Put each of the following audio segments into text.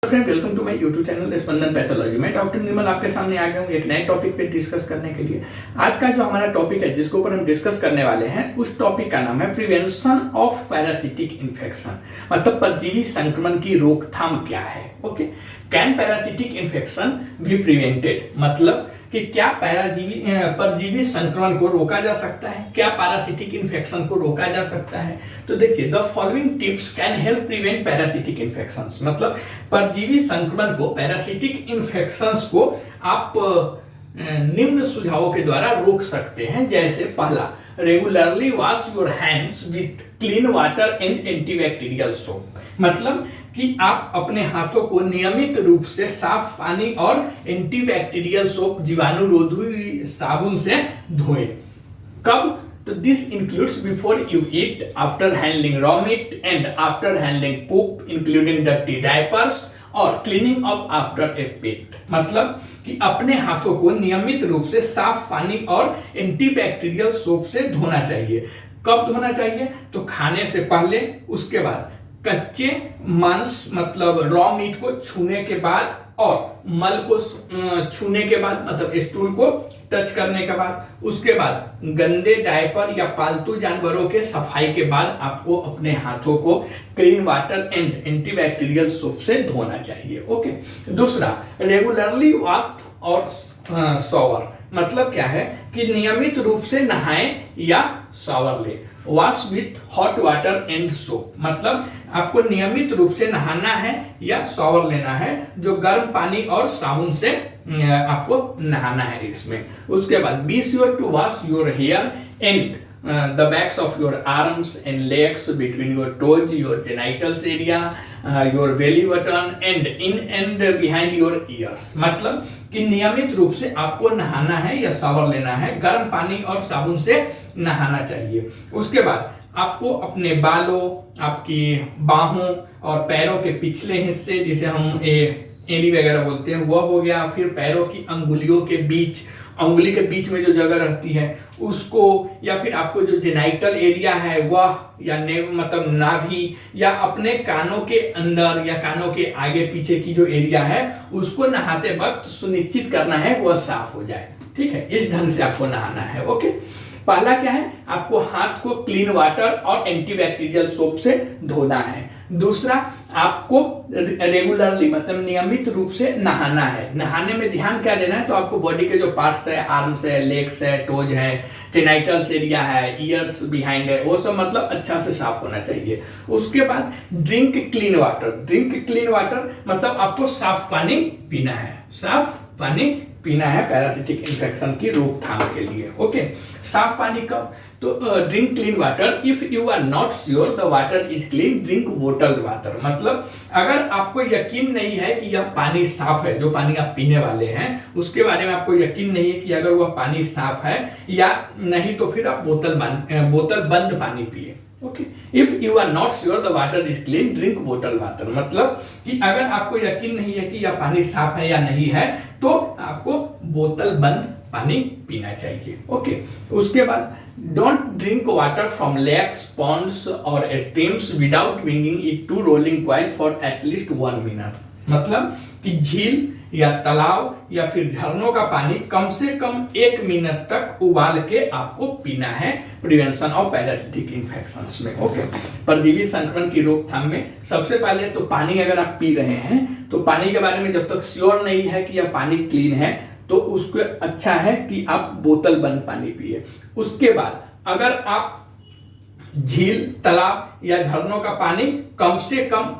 Friend, welcome to my YouTube channel Spandan pathology. मैं doctor Nirmal आपके सामने आ गया हूँ एक नए टॉपिक पे डिस्कस करने के लिए। आज का जो हमारा टॉपिक है जिसके ऊपर हम डिस्कस करने वाले हैं, उस टॉपिक का नाम है प्रिवेंशन ऑफ पैरासिटिक इन्फेक्शन, मतलब परजीवी संक्रमण की रोकथाम क्या है। Okay, can parasitic infection be prevented, मतलब कि क्या परजीवी संक्रमण को रोका जा सकता है, क्या पैरासिटिक इन्फेक्शन को रोका जा सकता है। तो देखिए, the following tips can help prevent parasitic infections, मतलब परजीवी संक्रमण को, पैरासिटिक इन्फेक्शंस को आप निम्न सुझावों के द्वारा रोक सकते हैं। जैसे पहला, regularly wash your hands with clean water and antibacterial soap, मतलब कि आप अपने हाथों को नियमित रूप से साफ पानी और एंटीबैक्टीरियल सोप, जीवाणुरोधी साबुन से धोएं। कब? तो this includes before you eat, after handling raw meat and after handling pope including dirty diapers और क्लीनिंग अप आफ्टर ए पेट, मतलब कि अपने हाथों को नियमित रूप से साफ पानी और एंटीबैक्टीरियल सोप से धोना चाहिए। कब धोना चाहिए? तो खाने से पहले, उसके बाद कच्चे मांस मतलब रॉ मीट को छूने के बाद और मल को छूने के बाद, मतलब स्टूल को टच करने के बाद, उसके बाद गंदे डायपर या पालतू जानवरों के सफाई के बाद आपको अपने हाथों को clean water and antibacterial soap से धोना चाहिए। ओके, दूसरा, रेगुलरली वॉश और शॉवर, मतलब क्या है कि नियमित रूप से नहाएं या शॉवर ले। Wash with hot water and soap, मतलब आपको नियमित रूप से नहाना है या शॉवर लेना है, जो गर्म पानी और साबुन से आपको नहाना है इसमें। उसके बाद be sure to wash your hair and the backs of your arms and legs, between your toes, your genitals area, your belly button and in and behind your ears, मतलब कि नियमित रूप से आपको नहाना है या शावर लेना है, गर्म पानी और साबुन से नहाना चाहिए। उसके बाद आपको अपने बालों, आपकी बाहों और पैरों के पिछले हिस्से, जिसे हम एड़ी वगैरह बोलते हैं, वह हो गया। फिर पैरों की अंगुलियों के बीच, अंगुली के बीच में जो जगह रहती है उसको, या फिर आपको जो जेनाइटल एरिया है वह, या मतलब नाभि, या अपने कानों के अंदर या कानों के आगे पीछे की जो एरिया है उसको नहाते वक्त सुनिश्चित करना है वह साफ हो जाए। ठीक है, इस ढंग से आपको नहाना है। ओके, पहला क्या है, आपको हाथ को क्लीन वाटर और एंटीबैक्टीरियल सोप से धोना है। दूसरा, आपको रेगुलरली मतलब नियमित रूप से नहाना है। नहाने में ध्यान क्या देना है, तो आपको बॉडी के जो पार्ट्स है, आर्म्स है, लेग्स है, टोज है, जेनाइटल्स एरिया है, ईयर्स बिहाइंड है, वो सब मतलब अच्छा से साफ होना चाहिए। उसके बाद drink clean water, drink clean water मतलब आपको साफ पानी पीना है, साफ पानी पीना है पैरासिटिक इन्फेक्शन की रोकथाम के लिए। ओके, साफ पानी कब? तो drink clean water if you are not sure the water is clean, drink bottled water, मतलब अगर आपको यकीन नहीं है कि यह पानी साफ है, जो पानी आप पीने वाले हैं उसके बारे में आपको यकीन नहीं है कि अगर वह पानी साफ है या नहीं, तो फिर आप बोतल बंद पानी पिए। Okay, if you are not sure the water is clean, drink बोतल वाटर, मतलब कि अगर आपको यकीन नहीं है कि यह पानी साफ है या नहीं है तो आपको बोतल बंद पानी पीना चाहिए। ओके, उसके बाद don't drink water from lakes, ponds और streams without bringing it to boiling point for at least 1 minute, मतलब कि झील या तालाब या फिर झरनों का पानी कम से कम 1 मिनट तक उबाल के आपको पीना है प्रिवेंशन ऑफ पैरासिटिक इन्फेक्शंस में। ओके, परजीवी संक्रमण की रोकथाम में सबसे पहले तो पानी अगर आप पी रहे हैं तो पानी के बारे में जब तक श्योर नहीं है कि यह पानी क्लीन है तो उसको अच्छा है कि आप बोतल बंद पानी पिए। उसके बाद अगर आप झील, तालाब या झरनों का पानी कम से कम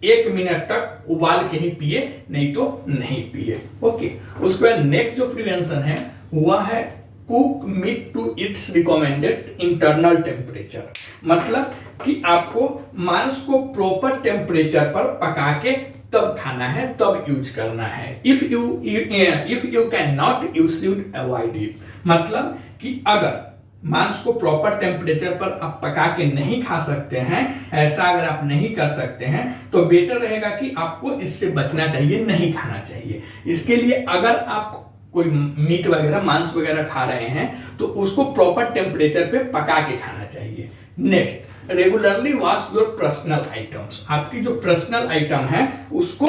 1 मिनट तक उबाल के ही पिए, नहीं तो नहीं पिए। ओके, उसके बाद नेक्स्ट जो प्रिवेंशन है वह है cook meat to its recommended internal temperature, मतलब कि आपको मांस को प्रॉपर टेम्परेचर पर पका के तब खाना है, तब यूज करना है। If you can not, you should avoid it, मतलब कि अगर मांस को प्रॉपर टेम्परेचर पर आप पका के नहीं खा सकते हैं, ऐसा अगर आप नहीं कर सकते हैं तो बेटर रहेगा कि आपको इससे बचना चाहिए, नहीं खाना चाहिए। इसके लिए अगर आप कोई मीट वगैरह, मांस वगैरह खा रहे हैं तो उसको प्रॉपर टेम्परेचर पे पका के खाना चाहिए। Next, regularly wash your personal items, आपकी जो पर्सनल आइटम है उसको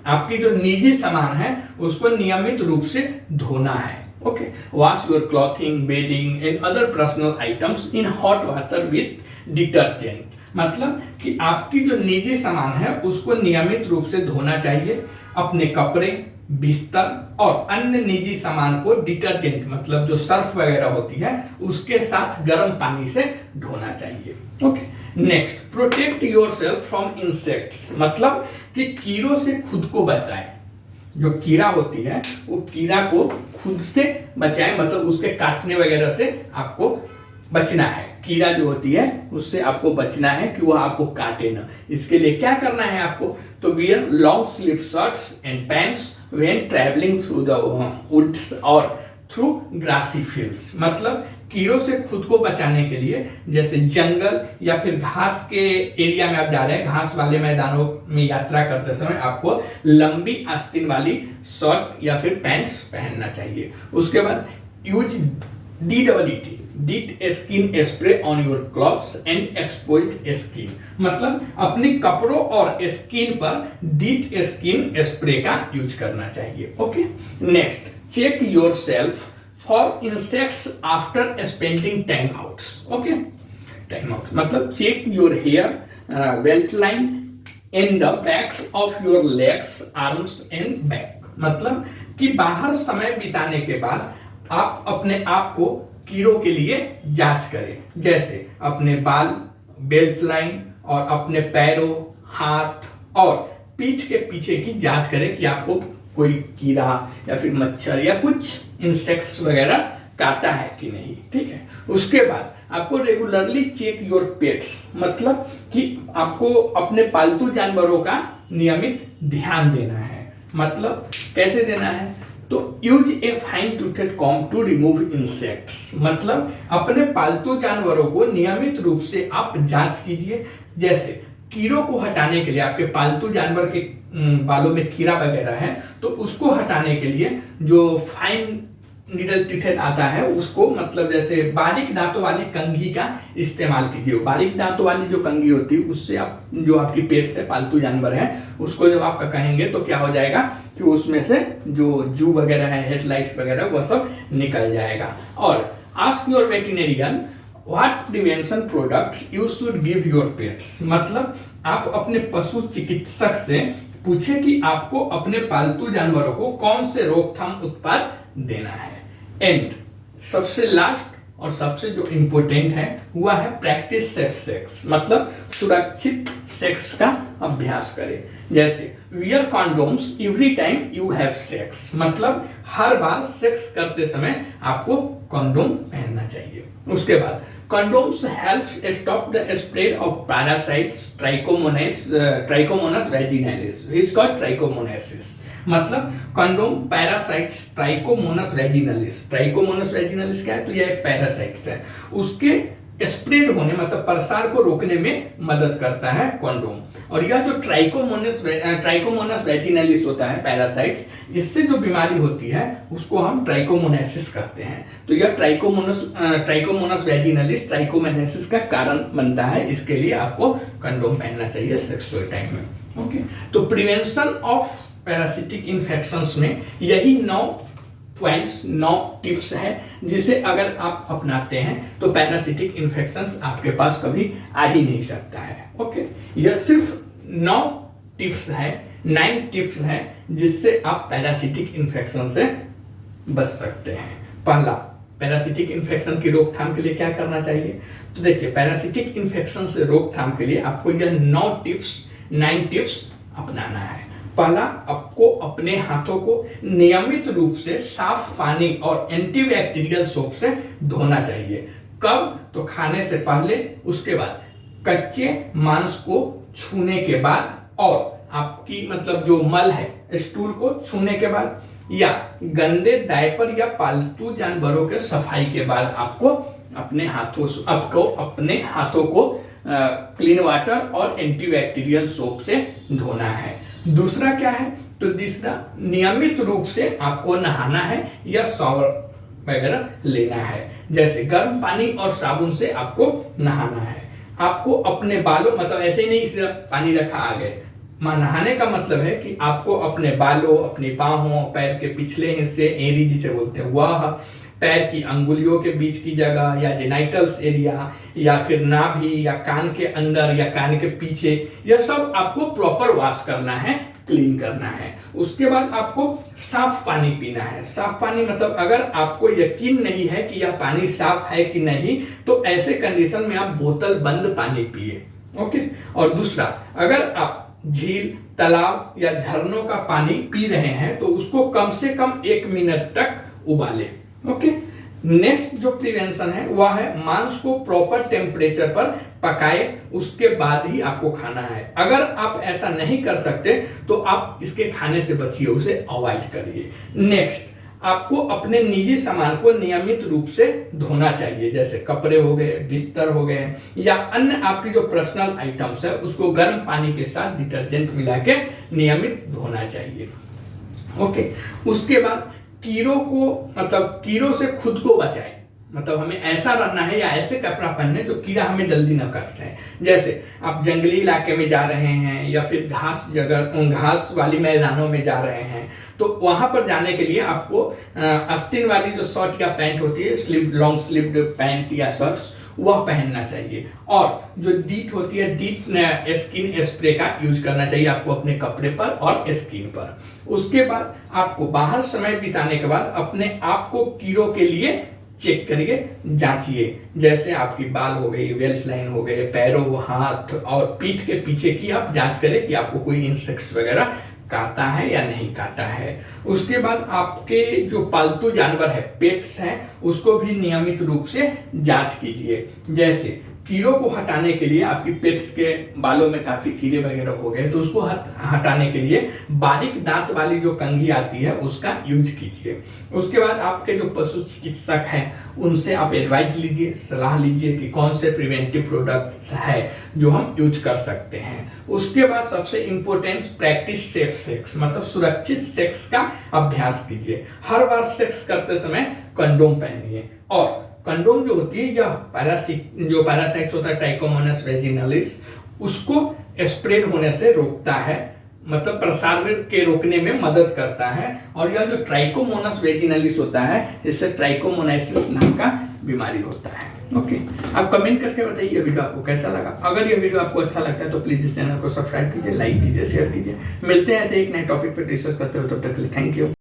आपकी जो निजी सामान है उसको नियमित रूप से धोना है। Okay, wash your clothing, bedding and other personal items in hot water with detergent. मतलब कि आपकी जो निजी सामान है उसको नियमित रूप से धोना चाहिए। अपने कपड़े, बिस्तर और अन्य निजी सामान को डिटर्जेंट मतलब जो सर्फ वगैरह होती है उसके साथ गर्म पानी से धोना चाहिए। Okay, next, protect yourself from insects. मतलब कि कीड़ों से खुद को बचाएं। जो कीड़ा होती है वो कीड़ा को खुद से बचाएं, मतलब उसके काटने वगैरह से आपको बचना है। कीड़ा जो होती है उससे आपको बचना है कि वह आपको काटे ना। इसके लिए क्या करना है आपको, तो wear long sleeve shirts and pants when travelling through the woods और थ्रू ग्रासी फील्ड्स। मतलब कीड़ों से खुद को बचाने के लिए जैसे जंगल या फिर घास के एरिया में आप जा रहे हैं, घास वाले मैदानों में यात्रा करते समय आपको लंबी आस्तीन वाली शर्ट या फिर पैंट्स पहनना चाहिए। उसके बाद use DEET DEET skin spray on your clothes and exposed skin. मतलब अपने कपड़ों और स्किन पर डीट स्किन स्प्रे का यूज करना चाहिए। Okay, next, check yourself for insects after spending time outs. Okay, time out मतलब check your hair, belt line and the backs of your legs, arms and back. मतलब कि बाहर समय बिताने के बाद आप अपने आप को कीड़ों के लिए जांच करें, जैसे अपने बाल, बेल्ट लाइन और अपने पैरों, हाथ और पीठ के पीछे की जांच करें कि आपको कोई कीड़ा या फिर मच्छर या कुछ इंसेक्ट्स वगैरह काटा है कि नहीं। ठीक है, उसके बाद आपको रेगुलरली चेक योर पेट्स। मतलब कि आपको अपने पालतू जानवरों का नियमित ध्यान देना है। मतलब कैसे देना है, तो use a fine toothed comb to remove insects. मतलब अपने पालतू जानवरों को नियमित रूप से आप जांच कीजिए। जैसे कीड़ों को हटाने के लिए, आपके पालतू जानवर के बालों में कीड़ा वगैरह है तो उसको हटाने के लिए जो फाइन निडल टिथेड आता है उसको, मतलब जैसे बारीक दांतों वाली कंघी का इस्तेमाल कीजिए। बारीक दांतों वाली जो कंघी होती है उससे आप जो आपकी पेट से पालतू जानवर है उसको जब आप कहेंगे तो क्या हो जाएगा कि उसमें से जो जू वगैरह है, हेडलाइट्स वगैरह, वो सब निकल जाएगा। और ask your veterinarian what prevention products you should give your pets. मतलब आप अपने पशु चिकित्सक से पूछे कि आपको अपने पालतू जानवरों को कौन से रोकथाम उत्पाद देना है। एंड सबसे लास्ट और सबसे जो इंपॉर्टेंट है वह है प्रैक्टिस सेफ सेक्स। मतलब सुरक्षित सेक्स का अभ्यास करें। जैसे wear condoms every time you have sex. मतलब हर बार सेक्स करते समय आपको कॉन्डोम पहनना चाहिए। उसके बाद condoms helps stop the spread of parasites Trichomonas vaginalis, which cause trichomoniasis। मतलब कंडोम पैरासाइट्स ट्राइकोमोनस वैजिनालिस। ट्राइकोमोनस वैजिनालिस क्या है, तो यह एक पैरासाइट्स है, उसके स्प्रेड होने मतलब प्रसार को रोकने में मदद करता है कंडोम। और यह जो ट्राइकोमोनस वैजिनालिस होता है पैरासाइट्स, इससे जो बीमारी होती है उसको हम ट्राइकोमोनेसिस कहते हैं। तो यह ट्राइकोमोनस वैजिनालिस ट्राइकोमोनेसिस का कारण बनता है। इसके लिए आपको कंडोम पहनना चाहिए सेक्सुअल टाइम में। ओके, तो प्रिवेंशन ऑफ पैरासिटिक इन्फेक्शंस में यही 9 पॉइंट्स, 9 टिप्स है जिसे अगर आप अपनाते हैं तो पैरासिटिक इन्फेक्शंस आपके पास कभी आ ही नहीं सकता है। ओके, यह सिर्फ 9 टिप्स है, 9 टिप्स है जिससे आप पैरासिटिक इन्फेक्शन से बच सकते हैं। पहला, पैरासिटिक इन्फेक्शन की रोकथाम के लिए क्या करना चाहिए, तो देखिए पैरासिटिक इन्फेक्शन से रोकथाम के लिए आपको यह 9 टिप्स अपनाना है। पहला, आपको अपने हाथों को नियमित रूप से साफ पानी और एंटीबैक्टीरियल सोप से धोना चाहिए। कब, तो खाने से पहले, उसके बाद कच्चे मांस को छूने के बाद, और आपकी मतलब जो मल है स्टूल को छूने के बाद, या गंदे डायपर या पालतू जानवरों के सफाई के बाद आपको अपने हाथों को क्लीन वाटर और एंटीबैक्टीरियल सोप से धोना है। दूसरा क्या है, तो दूसरा नियमित रूप से आपको नहाना है या शॉवर वगैरह लेना है। जैसे गर्म पानी और साबुन से आपको नहाना है। आपको अपने बालों, मतलब ऐसे ही नहीं सिर्फ पानी रखा आ गए, नहाने का मतलब है कि आपको अपने बालों, अपनी बाहों, पैर के पिछले हिस्से, एड़ी जिसे बोलते हैं वह, पैर की अंगुलियों के बीच की जगह या जेनाइटल्स एरिया, या फिर नाभि, या कान के अंदर या कान के पीछे, यह सब आपको प्रॉपर वॉश करना है, क्लीन करना है। उसके बाद आपको साफ पानी पीना है। साफ पानी मतलब अगर आपको यकीन नहीं है कि यह पानी साफ है कि नहीं, तो ऐसे कंडीशन में आप बोतल बंद पानी पिए। ओके। और दूसरा, अगर आप झील, तालाब या झरनों का पानी पी रहे हैं तो उसको कम से कम 1 मिनट तक उबालें। ओके। नेक्स्ट जो प्रिवेंशन है वह है मांस को प्रॉपर टेम्परेचर पर पकाए, उसके बाद ही आपको खाना है। अगर आप ऐसा नहीं कर सकते तो आप इसके खाने से बचिए, उसे अवॉइड करिए। नेक्स्ट, आपको अपने निजी सामान को नियमित रूप से धोना चाहिए, जैसे कपड़े हो गए, बिस्तर हो गए, या अन्य आपकी जो पर्सनल आइटम्स है उसको गर्म पानी के साथ डिटर्जेंट मिला के नियमित धोना चाहिए। ओके। उसके बाद कीड़ों से खुद को बचाएं। मतलब हमें ऐसा रहना है या ऐसे कपड़ा पहनने जो कीड़ा हमें जल्दी न काट जाए। जैसे आप जंगली इलाके में जा रहे हैं या फिर घास वाली मैदानों में जा रहे हैं, तो वहां पर जाने के लिए आपको आस्तीन वाली जो शर्ट या पैंट होती है, लॉन्ग स्लीव्ड पैंट या शर्ट्स, वह पहनना चाहिए। और जो डीट होती है, डीट स्किन स्प्रे का यूज करना चाहिए आपको अपने कपड़े पर और स्किन पर। उसके बाद आपको बाहर समय बिताने के बाद अपने आप को कीड़ों के लिए चेक करिए, जांचिए। जैसे आपकी बाल हो गई, वेल्स लाइन हो गए, पैरों, हाथ और पीठ के पीछे की आप जांच करें कि आपको कोई इंसेक्ट्स वगैरह काटा है या नहीं काटा है। उसके बाद आपके जो पालतू जानवर है, पेट्स हैं, उसको भी नियमित रूप से जांच कीजिए। जैसे कीड़ों को हटाने के लिए आपकी पेट्स के बालों में काफी कीड़े वगैरह हो गए तो उसको हटाने के लिए बारीक दांत वाली जो कंघी आती है उसका यूज कीजिए। उसके बाद आपके जो पशु चिकित्सक हैं उनसे आप एडवाइस लीजिए, सलाह लीजिए कि कौन से प्रिवेंटिव प्रोडक्ट्स है जो हम यूज कर सकते हैं। उसके बाद सबसे इंपॉर्टेंट, प्रैक्टिस सेफ सेक्स, मतलब सुरक्षित सेक्स का अभ्यास कीजिए। हर बार सेक्स करते समय कंडोम पहनिए। और कंडोम जो होती है यह पैरासाइट्स होता है, ट्राइकोमोनास वेजिनालिस, उसको स्प्रेड होने से रोकता है, मतलब प्रसार के रोकने में मदद करता है। और यह जो ट्राइकोमोनास वेजिनालिस होता है, इससे ट्राइकोमोनाइसिस नाम का बीमारी होता है। ओके। आप कमेंट करके बताइए ये वीडियो आपको कैसा लगा। अगर ये वीडियो आपको अच्छा लगता है तो प्लीज इस चैनल को सब्सक्राइब कीजिए, लाइक कीजिए, शेयर कीजिए। मिलते हैं ऐसे एक नए टॉपिक पर डिस्कस करते हुए, तब तक के लिए थैंक यू।